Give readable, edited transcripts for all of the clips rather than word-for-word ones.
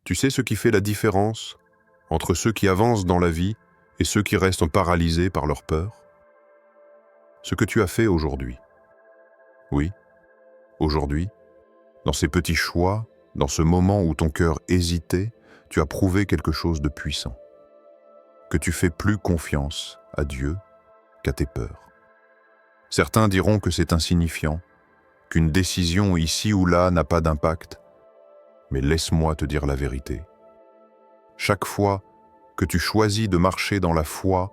Tu sais ce qui fait la différence entre ceux qui avancent dans la vie et ceux qui restent paralysés par leur peur? Ce que tu as fait aujourd'hui. Oui, aujourd'hui, dans ces petits choix, dans ce moment où ton cœur hésitait, tu as prouvé quelque chose de puissant. Que tu fais plus confiance à Dieu qu'à tes peurs. Certains diront que c'est insignifiant, qu'une décision ici ou là n'a pas d'impact, mais laisse-moi te dire la vérité. Chaque fois que tu choisis de marcher dans la foi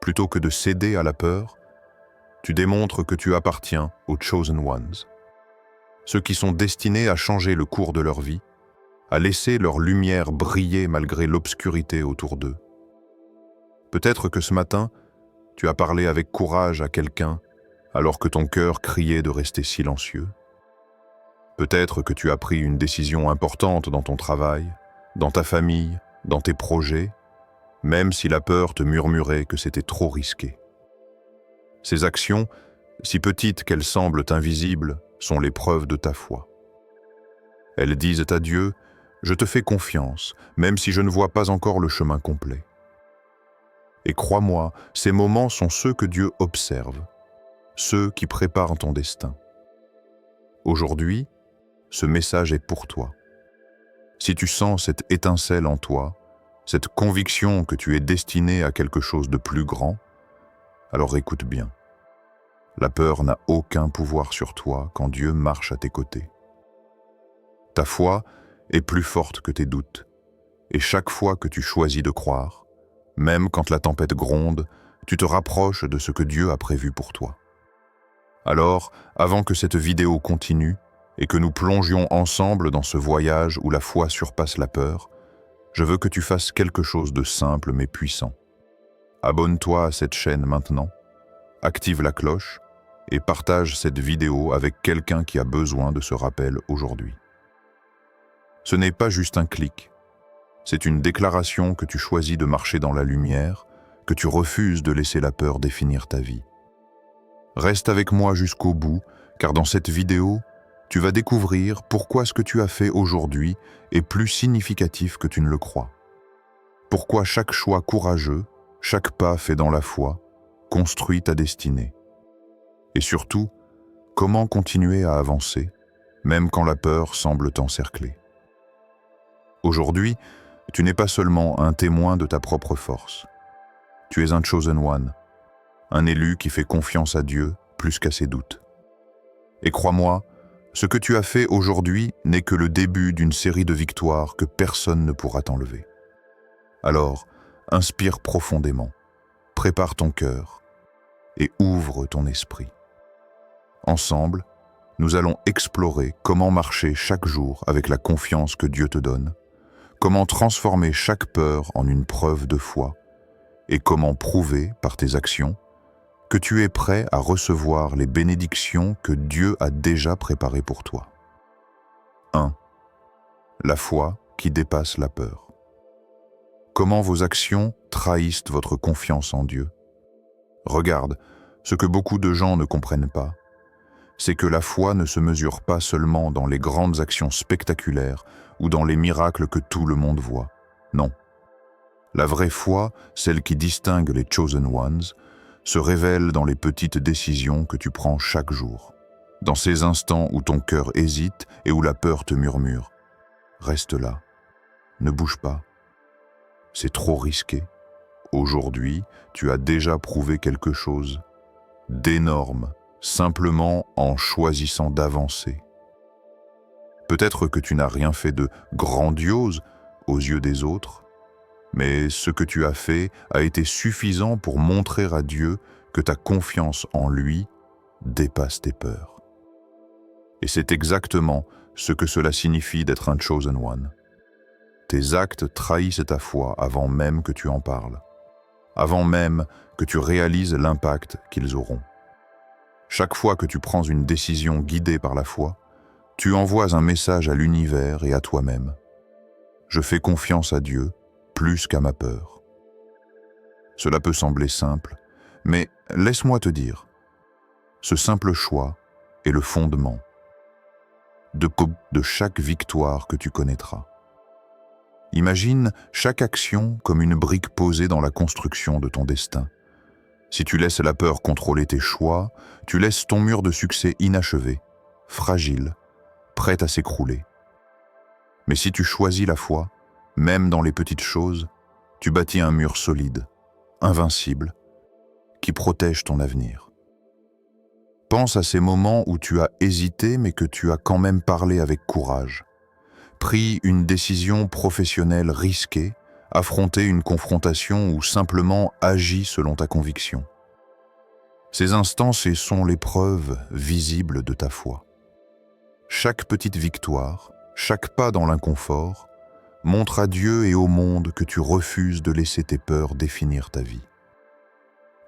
plutôt que de céder à la peur, tu démontres que tu appartiens aux Chosen Ones, ceux qui sont destinés à changer le cours de leur vie, à laisser leur lumière briller malgré l'obscurité autour d'eux. Peut-être que ce matin, tu as parlé avec courage à quelqu'un alors que ton cœur criait de rester silencieux. Peut-être que tu as pris une décision importante dans ton travail, dans ta famille, dans tes projets, même si la peur te murmurait que c'était trop risqué. Ces actions, si petites qu'elles semblent invisibles, sont les preuves de ta foi. Elles disent à Dieu, « Je te fais confiance, même si je ne vois pas encore le chemin complet. » Et crois-moi, ces moments sont ceux que Dieu observe, ceux qui préparent ton destin. Aujourd'hui, ce message est pour toi. Si tu sens cette étincelle en toi, cette conviction que tu es destiné à quelque chose de plus grand, alors écoute bien. La peur n'a aucun pouvoir sur toi quand Dieu marche à tes côtés. Ta foi est plus forte que tes doutes, et chaque fois que tu choisis de croire, même quand la tempête gronde, tu te rapproches de ce que Dieu a prévu pour toi. Alors, avant que cette vidéo continue et que nous plongions ensemble dans ce voyage où la foi surpasse la peur, je veux que tu fasses quelque chose de simple mais puissant. Abonne-toi à cette chaîne maintenant, active la cloche et partage cette vidéo avec quelqu'un qui a besoin de ce rappel aujourd'hui. Ce n'est pas juste un clic, c'est une déclaration que tu choisis de marcher dans la lumière, que tu refuses de laisser la peur définir ta vie. Reste avec moi jusqu'au bout, car dans cette vidéo, tu vas découvrir pourquoi ce que tu as fait aujourd'hui est plus significatif que tu ne le crois. Pourquoi chaque choix courageux, chaque pas fait dans la foi, construit ta destinée. Et surtout, comment continuer à avancer, même quand la peur semble t'encercler. Aujourd'hui, tu n'es pas seulement un témoin de ta propre force. Tu es un Chosen One, un élu qui fait confiance à Dieu plus qu'à ses doutes. Et crois-moi, ce que tu as fait aujourd'hui n'est que le début d'une série de victoires que personne ne pourra t'enlever. Alors, inspire profondément, prépare ton cœur et ouvre ton esprit. Ensemble, nous allons explorer comment marcher chaque jour avec la confiance que Dieu te donne, comment transformer chaque peur en une preuve de foi et comment prouver par tes actions que tu es prêt à recevoir les bénédictions que Dieu a déjà préparées pour toi. 1. La foi qui dépasse la peur. Comment vos actions trahissent votre confiance en Dieu? Regarde, ce que beaucoup de gens ne comprennent pas, c'est que la foi ne se mesure pas seulement dans les grandes actions spectaculaires ou dans les miracles que tout le monde voit. Non. La vraie foi, celle qui distingue les Chosen Ones, se révèle dans les petites décisions que tu prends chaque jour, dans ces instants où ton cœur hésite et où la peur te murmure. Reste là, ne bouge pas. C'est trop risqué. Aujourd'hui, tu as déjà prouvé quelque chose d'énorme, simplement en choisissant d'avancer. Peut-être que tu n'as rien fait de grandiose aux yeux des autres, mais ce que tu as fait a été suffisant pour montrer à Dieu que ta confiance en lui dépasse tes peurs. Et c'est exactement ce que cela signifie d'être un Chosen One. Tes actes trahissent ta foi avant même que tu en parles, avant même que tu réalises l'impact qu'ils auront. Chaque fois que tu prends une décision guidée par la foi, tu envoies un message à l'univers et à toi-même. Je fais confiance à Dieu plus qu'à ma peur. Cela peut sembler simple, mais laisse-moi te dire, ce simple choix est le fondement de chaque victoire que tu connaîtras. Imagine chaque action comme une brique posée dans la construction de ton destin. Si tu laisses la peur contrôler tes choix, tu laisses ton mur de succès inachevé, fragile, prêt à s'écrouler. Mais si tu choisis la foi, même dans les petites choses, tu bâtis un mur solide, invincible, qui protège ton avenir. Pense à ces moments où tu as hésité mais que tu as quand même parlé avec courage, pris une décision professionnelle risquée, affronté une confrontation ou simplement agi selon ta conviction. Ces instants, ce sont les preuves visibles de ta foi. Chaque petite victoire, chaque pas dans l'inconfort, montre à Dieu et au monde que tu refuses de laisser tes peurs définir ta vie.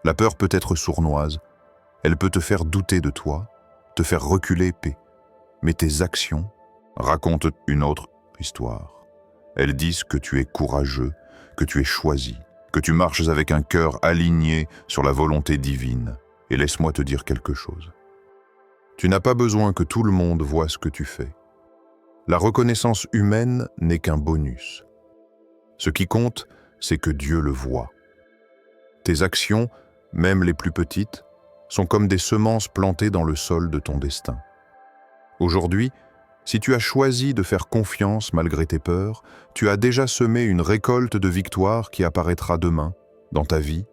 La peur peut être sournoise, elle peut te faire douter de toi, te faire reculer, mais tes actions racontent une autre histoire. Elles disent que tu es courageux, que tu es choisi, que tu marches avec un cœur aligné sur la volonté divine. Et laisse-moi te dire quelque chose. Tu n'as pas besoin que tout le monde voie ce que tu fais. La reconnaissance humaine n'est qu'un bonus. Ce qui compte, c'est que Dieu le voit. Tes actions, même les plus petites, sont comme des semences plantées dans le sol de ton destin. Aujourd'hui, si tu as choisi de faire confiance malgré tes peurs, tu as déjà semé une récolte de victoires qui apparaîtra demain, dans ta vie,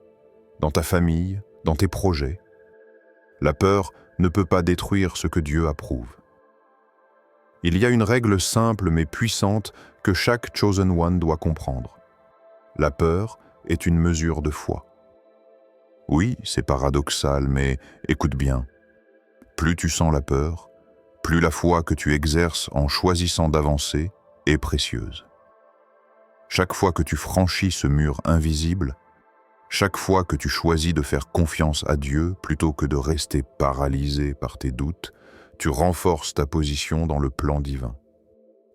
dans ta famille, dans tes projets. La peur ne peut pas détruire ce que Dieu approuve. Il y a une règle simple mais puissante que chaque Chosen One doit comprendre. La peur est une mesure de foi. Oui, c'est paradoxal, mais écoute bien. Plus tu sens la peur, plus la foi que tu exerces en choisissant d'avancer est précieuse. Chaque fois que tu franchis ce mur invisible, chaque fois que tu choisis de faire confiance à Dieu plutôt que de rester paralysé par tes doutes, tu renforces ta position dans le plan divin.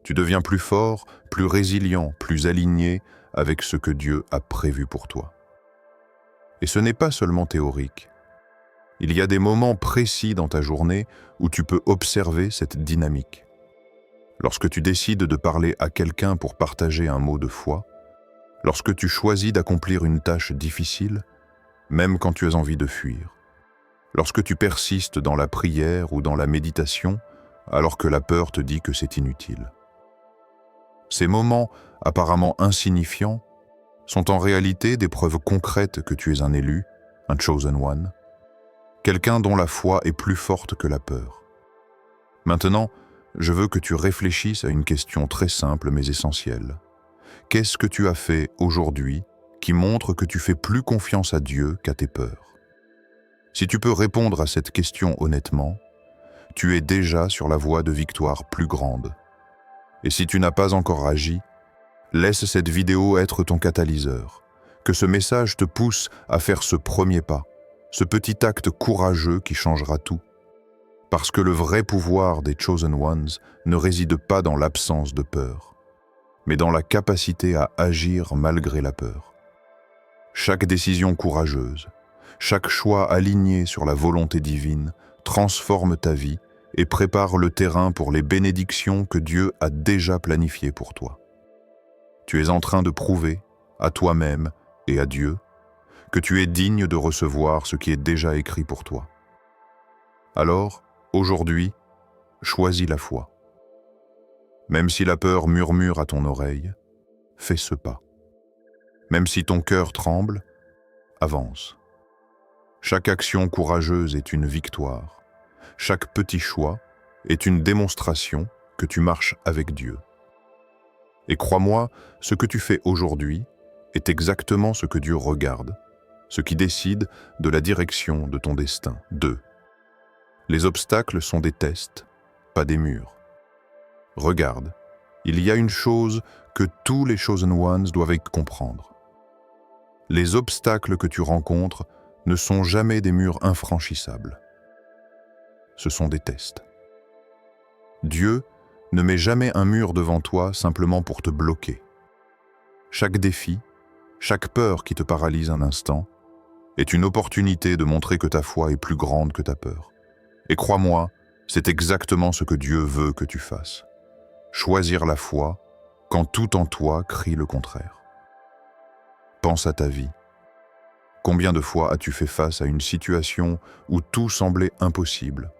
Tu deviens plus fort, plus résilient, plus aligné avec ce que Dieu a prévu pour toi. Et ce n'est pas seulement théorique. Il y a des moments précis dans ta journée où tu peux observer cette dynamique. Lorsque tu décides de parler à quelqu'un pour partager un mot de foi, lorsque tu choisis d'accomplir une tâche difficile, même quand tu as envie de fuir, lorsque tu persistes dans la prière ou dans la méditation, alors que la peur te dit que c'est inutile. Ces moments, apparemment insignifiants, sont en réalité des preuves concrètes que tu es un élu, un chosen one, quelqu'un dont la foi est plus forte que la peur. Maintenant, je veux que tu réfléchisses à une question très simple mais essentielle. Qu'est-ce que tu as fait aujourd'hui qui montre que tu fais plus confiance à Dieu qu'à tes peurs? Si tu peux répondre à cette question honnêtement, tu es déjà sur la voie de victoire plus grande. Et si tu n'as pas encore agi, laisse cette vidéo être ton catalyseur. Que ce message te pousse à faire ce premier pas, ce petit acte courageux qui changera tout. Parce que le vrai pouvoir des Chosen Ones ne réside pas dans l'absence de peur, mais dans la capacité à agir malgré la peur. Chaque décision courageuse, chaque choix aligné sur la volonté divine transforme ta vie et prépare le terrain pour les bénédictions que Dieu a déjà planifiées pour toi. Tu es en train de prouver, à toi-même et à Dieu, que tu es digne de recevoir ce qui est déjà écrit pour toi. Alors, aujourd'hui, choisis la foi. Même si la peur murmure à ton oreille, fais ce pas. Même si ton cœur tremble, avance. Chaque action courageuse est une victoire. Chaque petit choix est une démonstration que tu marches avec Dieu. Et crois-moi, ce que tu fais aujourd'hui est exactement ce que Dieu regarde, ce qui décide de la direction de ton destin. 2. Les obstacles sont des tests, pas des murs. Regarde, il y a une chose que tous les Chosen Ones doivent comprendre. Les obstacles que tu rencontres ne sont jamais des murs infranchissables. Ce sont des tests. Dieu ne met jamais un mur devant toi simplement pour te bloquer. Chaque défi, chaque peur qui te paralyse un instant, est une opportunité de montrer que ta foi est plus grande que ta peur. Et crois-moi, c'est exactement ce que Dieu veut que tu fasses. Choisir la foi, quand tout en toi crie le contraire. Pense à ta vie. Combien de fois as-tu fait face à une situation où tout semblait impossible,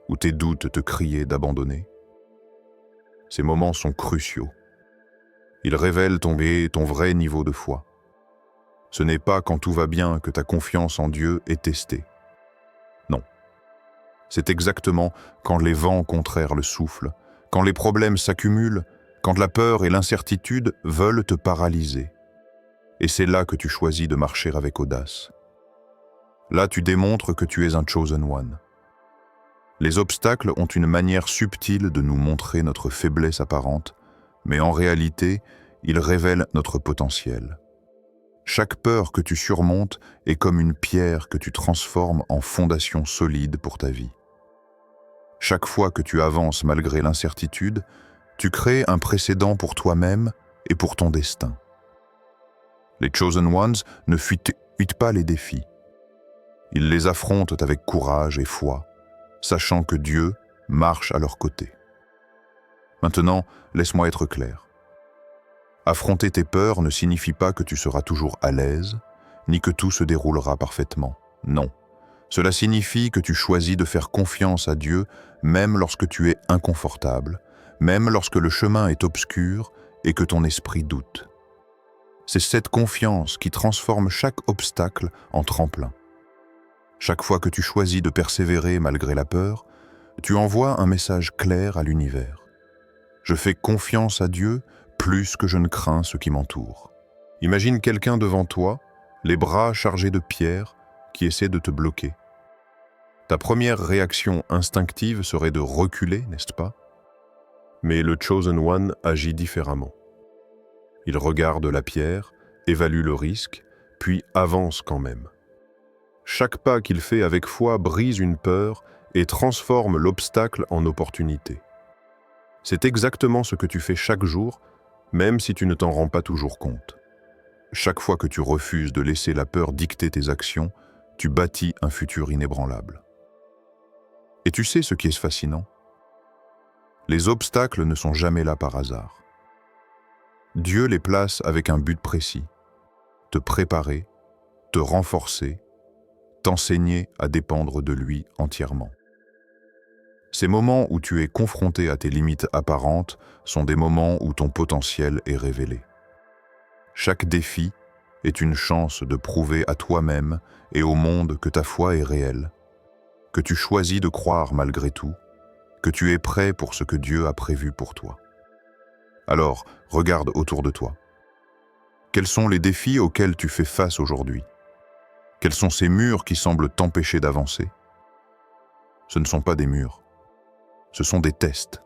où tes doutes te criaient d'abandonner? Ces moments sont cruciaux. Ils révèlent ton vrai niveau de foi. Ce n'est pas quand tout va bien que ta confiance en Dieu est testée. Non. C'est exactement quand les vents contraires le soufflent, quand les problèmes s'accumulent, quand la peur et l'incertitude veulent te paralyser. Et c'est là que tu choisis de marcher avec audace. Là, tu démontres que tu es un chosen one. Les obstacles ont une manière subtile de nous montrer notre faiblesse apparente, mais en réalité, ils révèlent notre potentiel. Chaque peur que tu surmontes est comme une pierre que tu transformes en fondation solide pour ta vie. Chaque fois que tu avances malgré l'incertitude, tu crées un précédent pour toi-même et pour ton destin. Les Chosen Ones ne fuient pas les défis. Ils les affrontent avec courage et foi, sachant que Dieu marche à leur côté. Maintenant, laisse-moi être clair. Affronter tes peurs ne signifie pas que tu seras toujours à l'aise, ni que tout se déroulera parfaitement. Non. Cela signifie que tu choisis de faire confiance à Dieu même lorsque tu es inconfortable, même lorsque le chemin est obscur et que ton esprit doute. C'est cette confiance qui transforme chaque obstacle en tremplin. Chaque fois que tu choisis de persévérer malgré la peur, tu envoies un message clair à l'univers. Je fais confiance à Dieu plus que je ne crains ce qui m'entoure. Imagine quelqu'un devant toi, les bras chargés de pierres, qui essaie de te bloquer. Ta première réaction instinctive serait de reculer, n'est-ce pas? Mais le Chosen One agit différemment. Il regarde la pierre, évalue le risque, puis avance quand même. Chaque pas qu'il fait avec foi brise une peur et transforme l'obstacle en opportunité. C'est exactement ce que tu fais chaque jour, même si tu ne t'en rends pas toujours compte. Chaque fois que tu refuses de laisser la peur dicter tes actions, tu bâtis un futur inébranlable. Et tu sais ce qui est fascinant? Les obstacles ne sont jamais là par hasard. Dieu les place avec un but précis: te préparer, te renforcer, t'enseigner à dépendre de lui entièrement. Ces moments où tu es confronté à tes limites apparentes sont des moments où ton potentiel est révélé. Chaque défi est une chance de prouver à toi-même et au monde que ta foi est réelle, que tu choisis de croire malgré tout, que tu es prêt pour ce que Dieu a prévu pour toi. Alors, regarde autour de toi. Quels sont les défis auxquels tu fais face aujourd'hui? Quels sont ces murs qui semblent t'empêcher d'avancer? Ce ne sont pas des murs, ce sont des tests.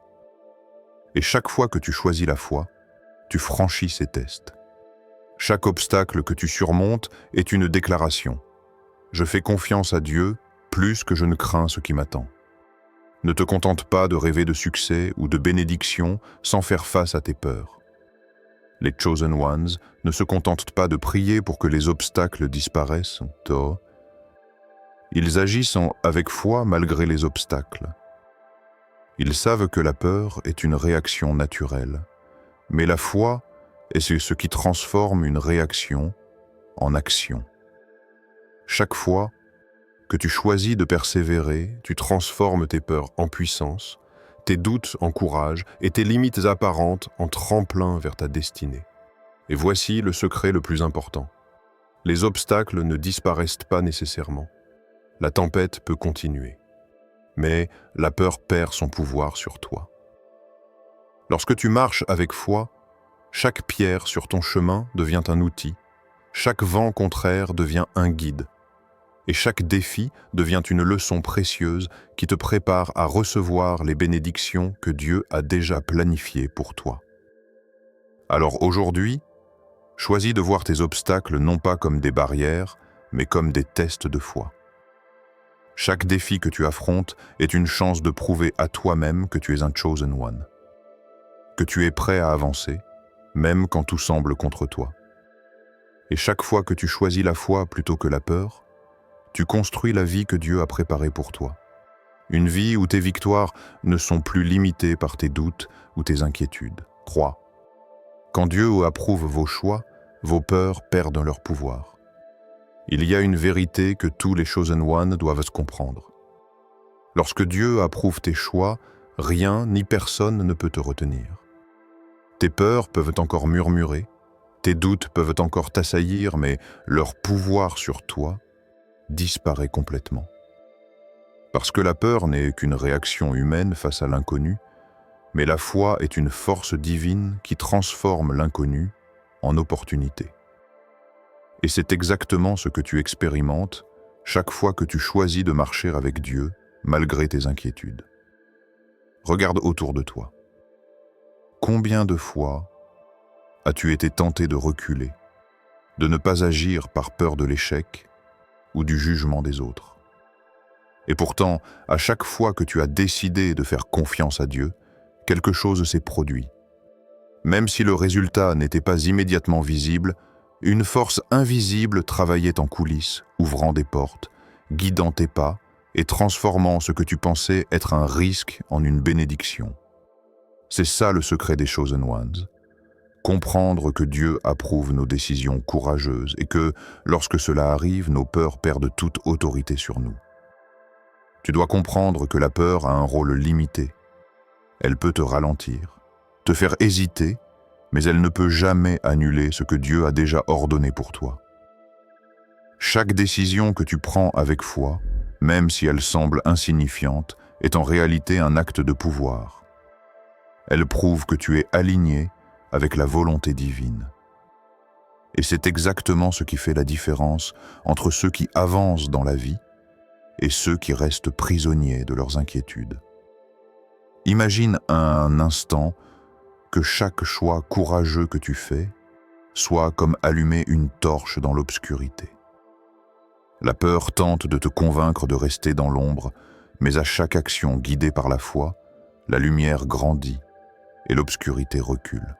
Et chaque fois que tu choisis la foi, tu franchis ces tests. Chaque obstacle que tu surmontes est une déclaration. Je fais confiance à Dieu plus que je ne crains ce qui m'attend. Ne te contente pas de rêver de succès ou de bénédiction sans faire face à tes peurs. Les Chosen Ones ne se contentent pas de prier pour que les obstacles disparaissent. Ils agissent avec foi malgré les obstacles. Ils savent que la peur est une réaction naturelle, mais la foi est ce qui transforme une réaction en action. Chaque fois que tu choisis de persévérer, tu transformes tes peurs en puissance, tes doutes en courage et tes limites apparentes en tremplin vers ta destinée. Et voici le secret le plus important. Les obstacles ne disparaissent pas nécessairement. La tempête peut continuer, mais la peur perd son pouvoir sur toi. Lorsque tu marches avec foi, chaque pierre sur ton chemin devient un outil, chaque vent contraire devient un guide, et chaque défi devient une leçon précieuse qui te prépare à recevoir les bénédictions que Dieu a déjà planifiées pour toi. Alors aujourd'hui, choisis de voir tes obstacles non pas comme des barrières, mais comme des tests de foi. Chaque défi que tu affrontes est une chance de prouver à toi-même que tu es un Chosen One, que tu es prêt à avancer, même quand tout semble contre toi. Et chaque fois que tu choisis la foi plutôt que la peur, tu construis la vie que Dieu a préparée pour toi. Une vie où tes victoires ne sont plus limitées par tes doutes ou tes inquiétudes. Crois. Quand Dieu approuve vos choix, vos peurs perdent leur pouvoir. Il y a une vérité que tous les Chosen One doivent comprendre. Lorsque Dieu approuve tes choix, rien ni personne ne peut te retenir. Tes peurs peuvent encore murmurer, tes doutes peuvent encore t'assaillir, mais leur pouvoir sur toi disparaît complètement. Parce que la peur n'est qu'une réaction humaine face à l'inconnu, mais la foi est une force divine qui transforme l'inconnu en opportunité. Et c'est exactement ce que tu expérimentes chaque fois que tu choisis de marcher avec Dieu, malgré tes inquiétudes. Regarde autour de toi. Combien de fois as-tu été tenté de reculer, de ne pas agir par peur de l'échec ou du jugement des autres? Et pourtant, à chaque fois que tu as décidé de faire confiance à Dieu, quelque chose s'est produit. Même si le résultat n'était pas immédiatement visible, une force invisible travaillait en coulisses, ouvrant des portes, guidant tes pas et transformant ce que tu pensais être un risque en une bénédiction. C'est ça le secret des Chosen Ones. Comprendre que Dieu approuve nos décisions courageuses et que, lorsque cela arrive, nos peurs perdent toute autorité sur nous. Tu dois comprendre que la peur a un rôle limité. Elle peut te ralentir, te faire hésiter, mais elle ne peut jamais annuler ce que Dieu a déjà ordonné pour toi. Chaque décision que tu prends avec foi, même si elle semble insignifiante, est en réalité un acte de pouvoir. Elle prouve que tu es aligné avec la volonté divine. Et c'est exactement ce qui fait la différence entre ceux qui avancent dans la vie et ceux qui restent prisonniers de leurs inquiétudes. Imagine un instant que chaque choix courageux que tu fais soit comme allumer une torche dans l'obscurité. La peur tente de te convaincre de rester dans l'ombre, mais à chaque action guidée par la foi, la lumière grandit et l'obscurité recule.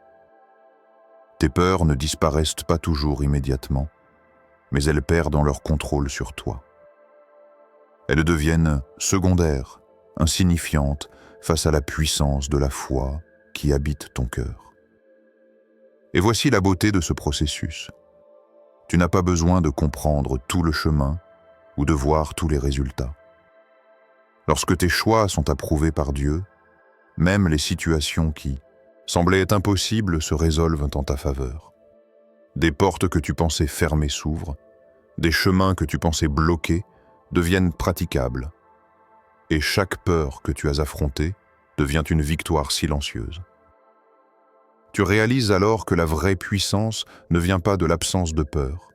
Tes peurs ne disparaissent pas toujours immédiatement, mais elles perdent leur contrôle sur toi. Elles deviennent secondaires, insignifiantes, face à la puissance de la foi qui habite ton cœur. Et voici la beauté de ce processus. Tu n'as pas besoin de comprendre tout le chemin ou de voir tous les résultats. Lorsque tes choix sont approuvés par Dieu, même les situations qui semblaient impossibles se résolvent en ta faveur. Des portes que tu pensais fermées s'ouvrent, des chemins que tu pensais bloqués deviennent praticables, et chaque peur que tu as affrontée devient une victoire silencieuse. Tu réalises alors que la vraie puissance ne vient pas de l'absence de peur,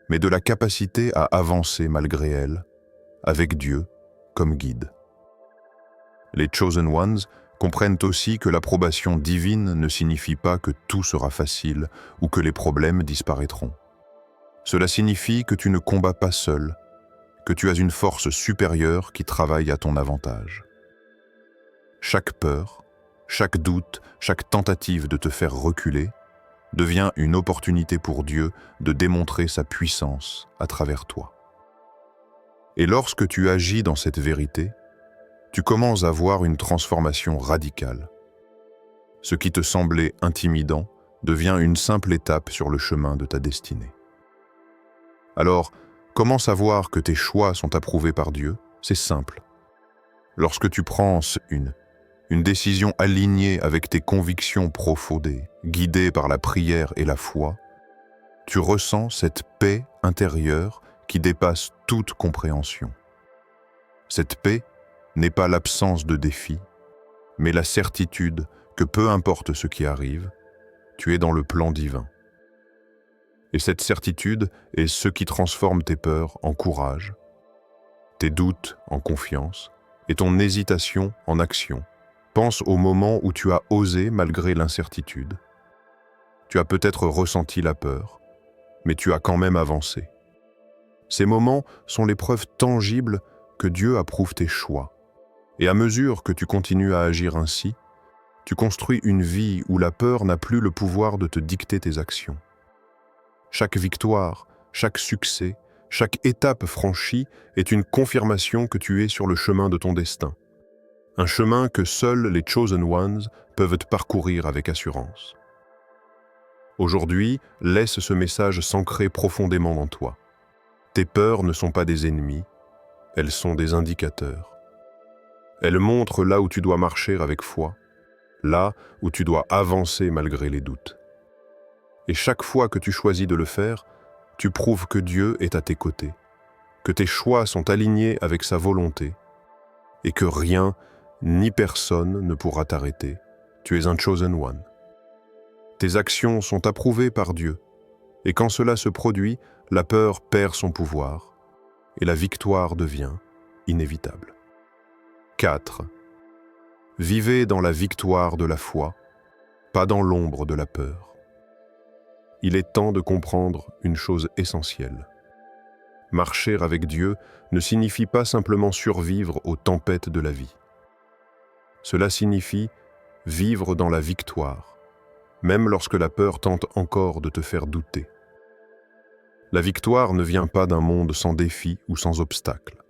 mais de la capacité à avancer malgré elle, avec Dieu comme guide. Les Chosen Ones comprennent aussi que l'approbation divine ne signifie pas que tout sera facile ou que les problèmes disparaîtront. Cela signifie que tu ne combats pas seul, que tu as une force supérieure qui travaille à ton avantage. Chaque peur, chaque doute, chaque tentative de te faire reculer devient une opportunité pour Dieu de démontrer sa puissance à travers toi. Et lorsque tu agis dans cette vérité, tu commences à voir une transformation radicale. Ce qui te semblait intimidant devient une simple étape sur le chemin de ta destinée. Alors, comment savoir que tes choix sont approuvés par Dieu? C'est simple. Lorsque tu prends une décision alignée avec tes convictions profondes, guidée par la prière et la foi, tu ressens cette paix intérieure qui dépasse toute compréhension. Cette paix n'est pas l'absence de défis, mais la certitude que peu importe ce qui arrive, tu es dans le plan divin. Et cette certitude est ce qui transforme tes peurs en courage, tes doutes en confiance et ton hésitation en action. Pense au moment où tu as osé malgré l'incertitude. Tu as peut-être ressenti la peur, mais tu as quand même avancé. Ces moments sont les preuves tangibles que Dieu approuve tes choix. Et à mesure que tu continues à agir ainsi, tu construis une vie où la peur n'a plus le pouvoir de te dicter tes actions. Chaque victoire, chaque succès, chaque étape franchie est une confirmation que tu es sur le chemin de ton destin. Un chemin que seuls les Chosen Ones peuvent parcourir avec assurance. Aujourd'hui, laisse ce message s'ancrer profondément en toi. Tes peurs ne sont pas des ennemis, elles sont des indicateurs. Elles montrent là où tu dois marcher avec foi, là où tu dois avancer malgré les doutes. Et chaque fois que tu choisis de le faire, tu prouves que Dieu est à tes côtés, que tes choix sont alignés avec sa volonté, et que rien ni personne ne pourra t'arrêter. Tu es un chosen one. Tes actions sont approuvées par Dieu, et quand cela se produit, la peur perd son pouvoir, et la victoire devient inévitable. 4. Vivez dans la victoire de la foi, pas dans l'ombre de la peur. Il est temps de comprendre une chose essentielle. Marcher avec Dieu ne signifie pas simplement survivre aux tempêtes de la vie. Cela signifie vivre dans la victoire, même lorsque la peur tente encore de te faire douter. La victoire ne vient pas d'un monde sans défis ou sans obstacles.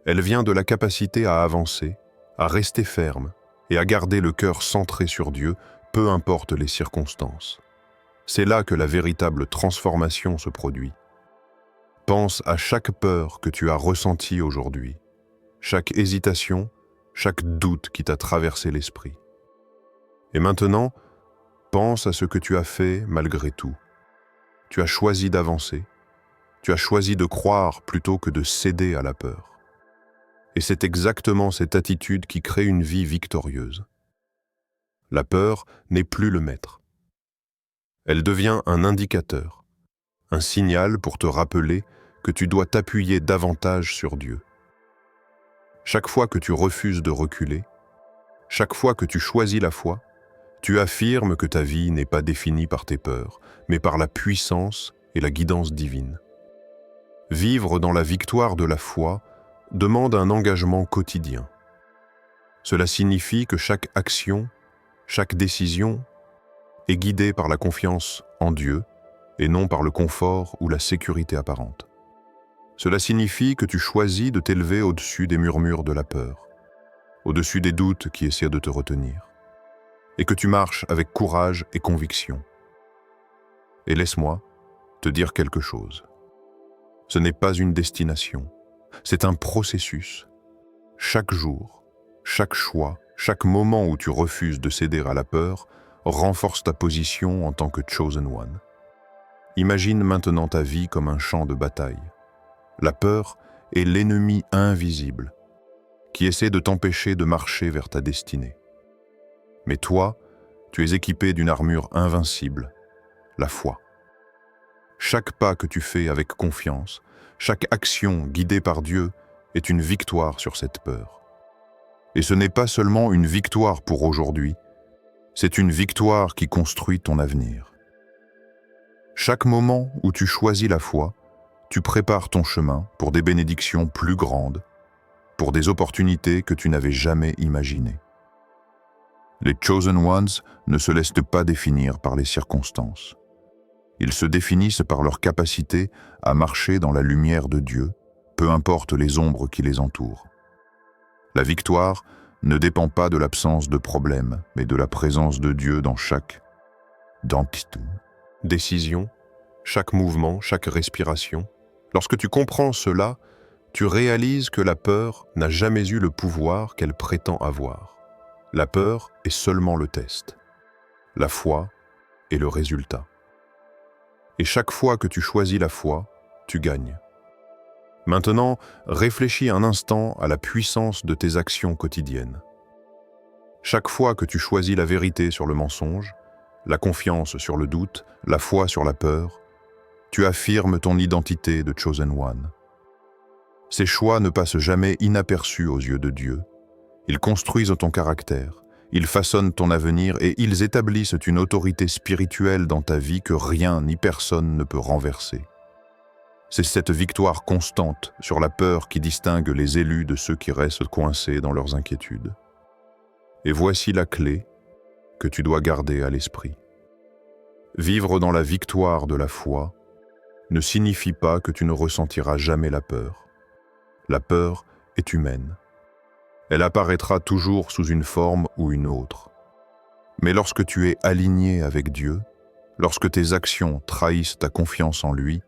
Elle vient de la capacité à avancer, à rester ferme et à garder le cœur centré sur Dieu, peu importe les circonstances. C'est là que la véritable transformation se produit. Pense à chaque peur que tu as ressentie aujourd'hui, chaque hésitation, chaque doute qui t'a traversé l'esprit. Et maintenant, pense à ce que tu as fait malgré tout. Tu as choisi d'avancer, tu as choisi de croire plutôt que de céder à la peur. Et c'est exactement cette attitude qui crée une vie victorieuse. La peur n'est plus le maître. Elle devient un indicateur, un signal pour te rappeler que tu dois t'appuyer davantage sur Dieu. Chaque fois que tu refuses de reculer, chaque fois que tu choisis la foi, tu affirmes que ta vie n'est pas définie par tes peurs, mais par la puissance et la guidance divine. Vivre dans la victoire de la foi demande un engagement quotidien. Cela signifie que chaque action, chaque décision est guidée par la confiance en Dieu et non par le confort ou la sécurité apparente. Cela signifie que tu choisis de t'élever au-dessus des murmures de la peur, au-dessus des doutes qui essaient de te retenir, et que tu marches avec courage et conviction. Et laisse-moi te dire quelque chose. Ce n'est pas une destination, c'est un processus. Chaque jour, chaque choix, chaque moment où tu refuses de céder à la peur renforce ta position en tant que chosen one. Imagine maintenant ta vie comme un champ de bataille. La peur est l'ennemi invisible qui essaie de t'empêcher de marcher vers ta destinée. Mais toi, tu es équipé d'une armure invincible, la foi. Chaque pas que tu fais avec confiance, chaque action guidée par Dieu est une victoire sur cette peur. Et ce n'est pas seulement une victoire pour aujourd'hui, c'est une victoire qui construit ton avenir. Chaque moment où tu choisis la foi, tu prépares ton chemin pour des bénédictions plus grandes, pour des opportunités que tu n'avais jamais imaginées. Les Chosen Ones ne se laissent pas définir par les circonstances. Ils se définissent par leur capacité à marcher dans la lumière de Dieu, peu importe les ombres qui les entourent. La victoire ne dépend pas de l'absence de problèmes, mais de la présence de Dieu dans chaque décision, chaque mouvement, chaque respiration. Lorsque tu comprends cela, tu réalises que la peur n'a jamais eu le pouvoir qu'elle prétend avoir. La peur est seulement le test. La foi est le résultat. Et chaque fois que tu choisis la foi, tu gagnes. Maintenant, réfléchis un instant à la puissance de tes actions quotidiennes. Chaque fois que tu choisis la vérité sur le mensonge, la confiance sur le doute, la foi sur la peur, tu affirmes ton identité de Chosen One. Ces choix ne passent jamais inaperçus aux yeux de Dieu. Ils construisent ton caractère, ils façonnent ton avenir et ils établissent une autorité spirituelle dans ta vie que rien ni personne ne peut renverser. C'est cette victoire constante sur la peur qui distingue les élus de ceux qui restent coincés dans leurs inquiétudes. Et voici la clé que tu dois garder à l'esprit. Vivre dans la victoire de la foi ne signifie pas que tu ne ressentiras jamais la peur. La peur est humaine. Elle apparaîtra toujours sous une forme ou une autre. Mais lorsque tu es aligné avec Dieu, Lorsque tes actions trahissent ta confiance en lui,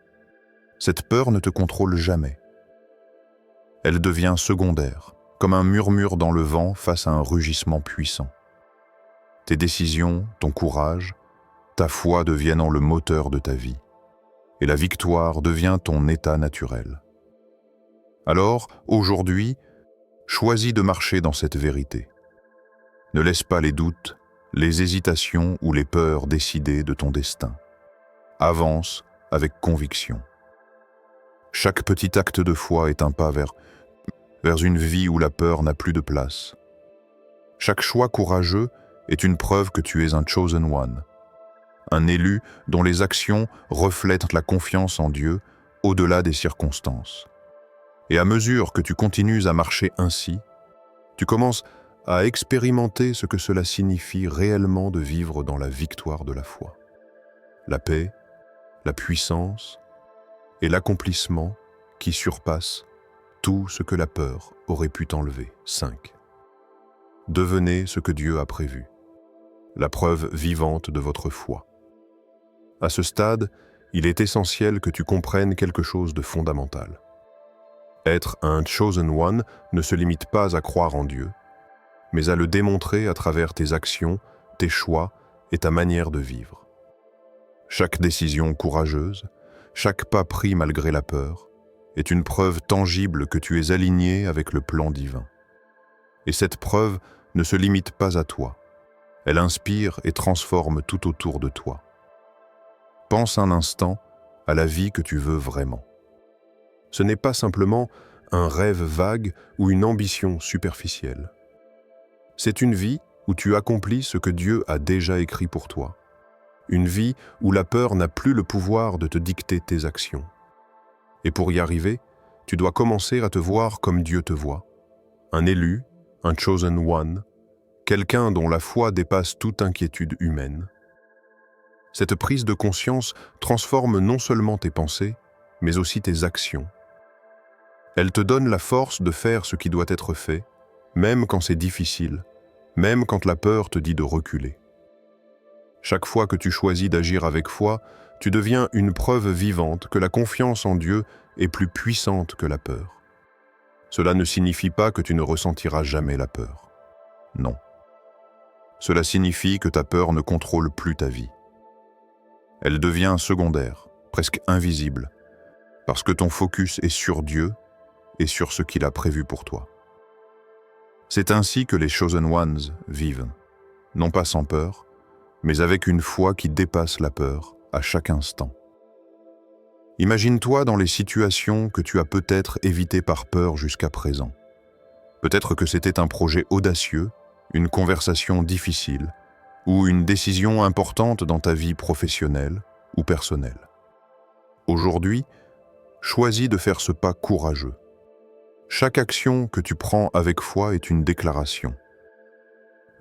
cette peur ne te contrôle jamais. Elle devient secondaire, comme un murmure dans le vent face à un rugissement puissant. Tes décisions, ton courage, ta foi deviennent le moteur de ta vie, et la victoire devient ton état naturel. Alors, aujourd'hui, choisis de marcher dans cette vérité. Ne laisse pas les doutes, les hésitations ou les peurs décider de ton destin. Avance avec conviction. Chaque petit acte de foi est un pas vers une vie où la peur n'a plus de place. Chaque choix courageux est une preuve que tu es un chosen one, un élu dont les actions reflètent la confiance en Dieu au-delà des circonstances. Et à mesure que tu continues à marcher ainsi, tu commences à expérimenter ce que cela signifie réellement de vivre dans la victoire de la foi. La paix, la puissance et l'accomplissement qui surpassent tout ce que la peur aurait pu t'enlever. 5. Devenez ce que Dieu a prévu, la preuve vivante de votre foi. À ce stade, il est essentiel que tu comprennes quelque chose de fondamental. Être un chosen one ne se limite pas à croire en Dieu, mais à le démontrer à travers tes actions, tes choix et ta manière de vivre. Chaque décision courageuse, chaque pas pris malgré la peur, est une preuve tangible que tu es aligné avec le plan divin. Et cette preuve ne se limite pas à toi. Elle inspire et transforme tout autour de toi. Pense un instant à la vie que tu veux vraiment. Ce n'est pas simplement un rêve vague ou une ambition superficielle. C'est une vie où tu accomplis ce que Dieu a déjà écrit pour toi. Une vie où la peur n'a plus le pouvoir de te dicter tes actions. Et pour y arriver, tu dois commencer à te voir comme Dieu te voit. Un élu, un chosen one, quelqu'un dont la foi dépasse toute inquiétude humaine. Cette prise de conscience transforme non seulement tes pensées, mais aussi tes actions. Elle te donne la force de faire ce qui doit être fait, même quand c'est difficile, même quand la peur te dit de reculer. Chaque fois que tu choisis d'agir avec foi, tu deviens une preuve vivante que la confiance en Dieu est plus puissante que la peur. Cela ne signifie pas que tu ne ressentiras jamais la peur. Non. Cela signifie que ta peur ne contrôle plus ta vie. Elle devient secondaire, presque invisible, parce que ton focus est sur Dieu et sur ce qu'il a prévu pour toi. C'est ainsi que les Chosen Ones vivent, non pas sans peur, mais avec une foi qui dépasse la peur à chaque instant. Imagine-toi dans les situations que tu as peut-être évitées par peur jusqu'à présent. Peut-être que c'était un projet audacieux, une conversation difficile, ou une décision importante dans ta vie professionnelle ou personnelle. Aujourd'hui, choisis de faire ce pas courageux. Chaque action que tu prends avec foi est une déclaration.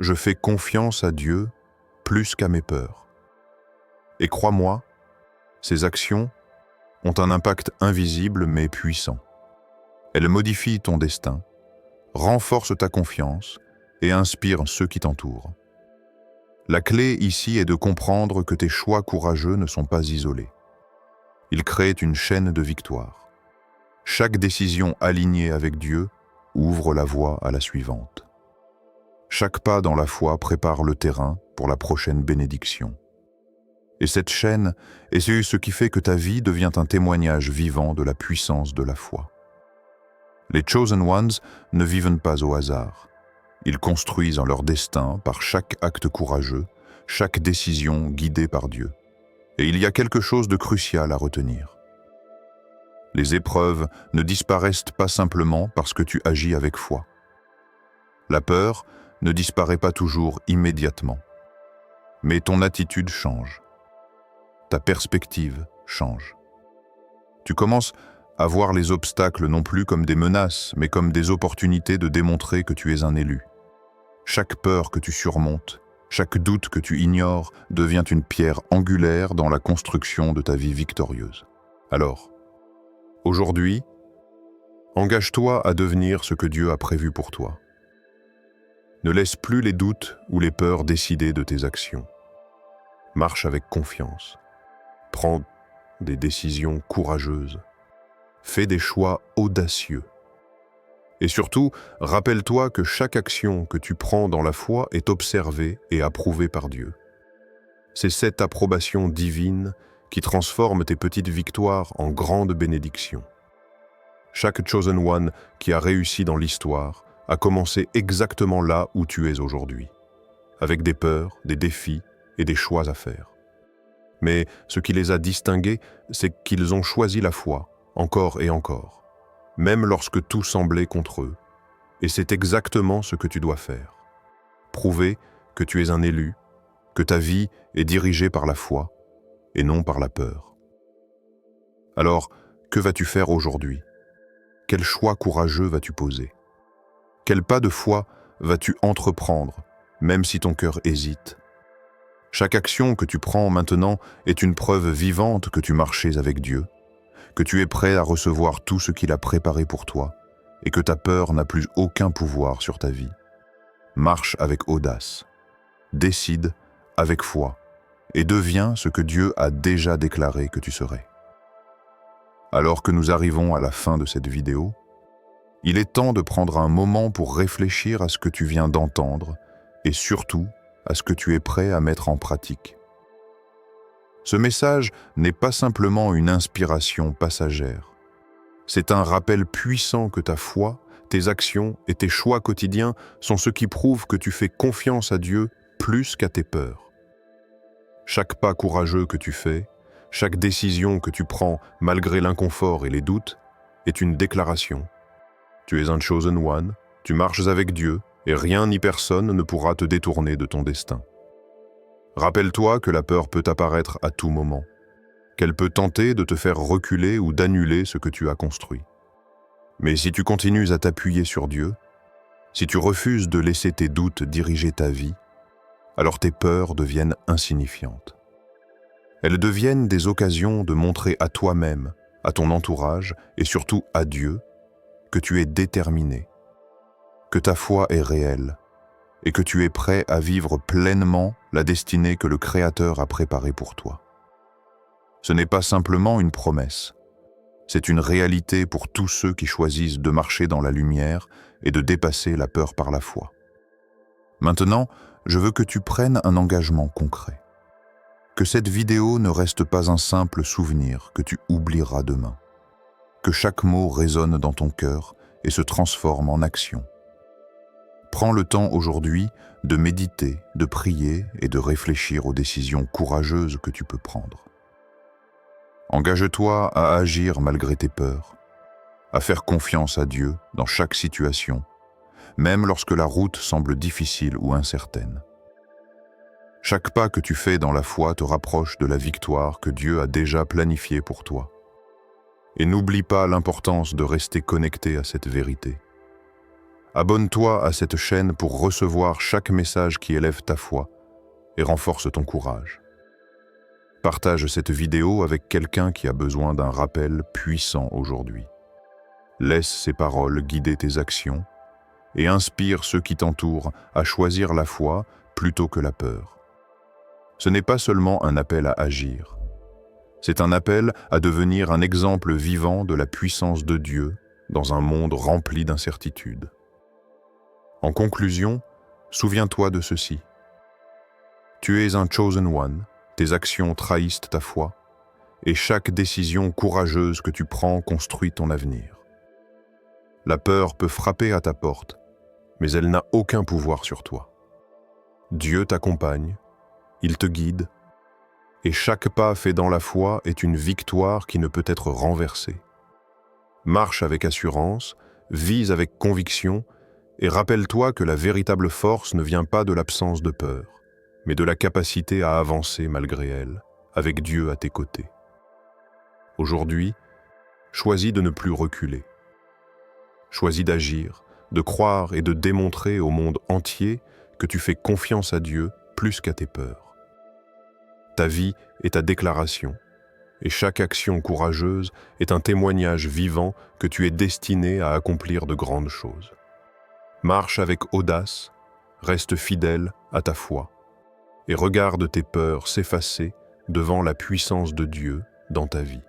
Je fais confiance à Dieu plus qu'à mes peurs. Et crois-moi, ces actions ont un impact invisible mais puissant. Elles modifient ton destin, renforcent ta confiance et inspirent ceux qui t'entourent. La clé ici est de comprendre que tes choix courageux ne sont pas isolés. Ils créent une chaîne de victoire. Chaque décision alignée avec Dieu ouvre la voie à la suivante. Chaque pas dans la foi prépare le terrain pour la prochaine bénédiction. Et cette chaîne est ce qui fait que ta vie devient un témoignage vivant de la puissance de la foi. Les Chosen Ones ne vivent pas au hasard. Ils construisent leur destin par chaque acte courageux, chaque décision guidée par Dieu. Et il y a quelque chose de crucial à retenir. Les épreuves ne disparaissent pas simplement parce que tu agis avec foi. La peur ne disparaît pas toujours immédiatement. Mais ton attitude change. Ta perspective change. Tu commences à voir les obstacles non plus comme des menaces, mais comme des opportunités de démontrer que tu es un élu. Chaque peur que tu surmontes, chaque doute que tu ignores devient une pierre angulaire dans la construction de ta vie victorieuse. Alors, aujourd'hui, engage-toi à devenir ce que Dieu a prévu pour toi. Ne laisse plus les doutes ou les peurs décider de tes actions. Marche avec confiance. Prends des décisions courageuses. Fais des choix audacieux. Et surtout, rappelle-toi que chaque action que tu prends dans la foi est observée et approuvée par Dieu. C'est cette approbation divine qui transforme tes petites victoires en grandes bénédictions. Chaque Chosen One qui a réussi dans l'histoire a commencé exactement là où tu es aujourd'hui, avec des peurs, des défis et des choix à faire. Mais ce qui les a distingués, c'est qu'ils ont choisi la foi, encore et encore, même lorsque tout semblait contre eux. Et c'est exactement ce que tu dois faire. Prouver que tu es un élu, que ta vie est dirigée par la foi et non par la peur. Alors, que vas-tu faire aujourd'hui ? Quel choix courageux vas-tu poser ? Quel pas de foi vas-tu entreprendre, même si ton cœur hésite ? Chaque action que tu prends maintenant est une preuve vivante que tu marchais avec Dieu, que tu es prêt à recevoir tout ce qu'il a préparé pour toi et que ta peur n'a plus aucun pouvoir sur ta vie. Marche avec audace, décide avec foi et deviens ce que Dieu a déjà déclaré que tu serais. Alors que nous arrivons à la fin de cette vidéo, il est temps de prendre un moment pour réfléchir à ce que tu viens d'entendre et surtout à ce que tu es prêt à mettre en pratique. Ce message n'est pas simplement une inspiration passagère. C'est un rappel puissant que ta foi, tes actions et tes choix quotidiens sont ce qui prouve que tu fais confiance à Dieu plus qu'à tes peurs. Chaque pas courageux que tu fais, chaque décision que tu prends malgré l'inconfort et les doutes, est une déclaration. Tu es un Chosen One, tu marches avec Dieu et rien ni personne ne pourra te détourner de ton destin. Rappelle-toi que la peur peut apparaître à tout moment, qu'elle peut tenter de te faire reculer ou d'annuler ce que tu as construit. Mais si tu continues à t'appuyer sur Dieu, si tu refuses de laisser tes doutes diriger ta vie, alors tes peurs deviennent insignifiantes. Elles deviennent des occasions de montrer à toi-même, à ton entourage et surtout à Dieu que tu es déterminé, que ta foi est réelle et que tu es prêt à vivre pleinement la destinée que le Créateur a préparée pour toi. Ce n'est pas simplement une promesse, c'est une réalité pour tous ceux qui choisissent de marcher dans la lumière et de dépasser la peur par la foi. Maintenant, je veux que tu prennes un engagement concret. Que cette vidéo ne reste pas un simple souvenir que tu oublieras demain. Que chaque mot résonne dans ton cœur et se transforme en action. Prends le temps aujourd'hui de méditer, de prier et de réfléchir aux décisions courageuses que tu peux prendre. Engage-toi à agir malgré tes peurs, à faire confiance à Dieu dans chaque situation, même lorsque la route semble difficile ou incertaine. Chaque pas que tu fais dans la foi te rapproche de la victoire que Dieu a déjà planifiée pour toi. Et n'oublie pas l'importance de rester connecté à cette vérité. Abonne-toi à cette chaîne pour recevoir chaque message qui élève ta foi et renforce ton courage. Partage cette vidéo avec quelqu'un qui a besoin d'un rappel puissant aujourd'hui. Laisse ces paroles guider tes actions et inspire ceux qui t'entourent à choisir la foi plutôt que la peur. Ce n'est pas seulement un appel à agir, c'est un appel à devenir un exemple vivant de la puissance de Dieu dans un monde rempli d'incertitudes. En conclusion, souviens-toi de ceci. Tu es un Chosen One, tes actions trahissent ta foi, et chaque décision courageuse que tu prends construit ton avenir. La peur peut frapper à ta porte, mais elle n'a aucun pouvoir sur toi. Dieu t'accompagne, il te guide, et chaque pas fait dans la foi est une victoire qui ne peut être renversée. Marche avec assurance, vise avec conviction, et rappelle-toi que la véritable force ne vient pas de l'absence de peur, mais de la capacité à avancer malgré elle, avec Dieu à tes côtés. Aujourd'hui, choisis de ne plus reculer. Choisis d'agir, de croire et de démontrer au monde entier que tu fais confiance à Dieu plus qu'à tes peurs. Ta vie est ta déclaration, et chaque action courageuse est un témoignage vivant que tu es destiné à accomplir de grandes choses. Marche avec audace, reste fidèle à ta foi, et regarde tes peurs s'effacer devant la puissance de Dieu dans ta vie.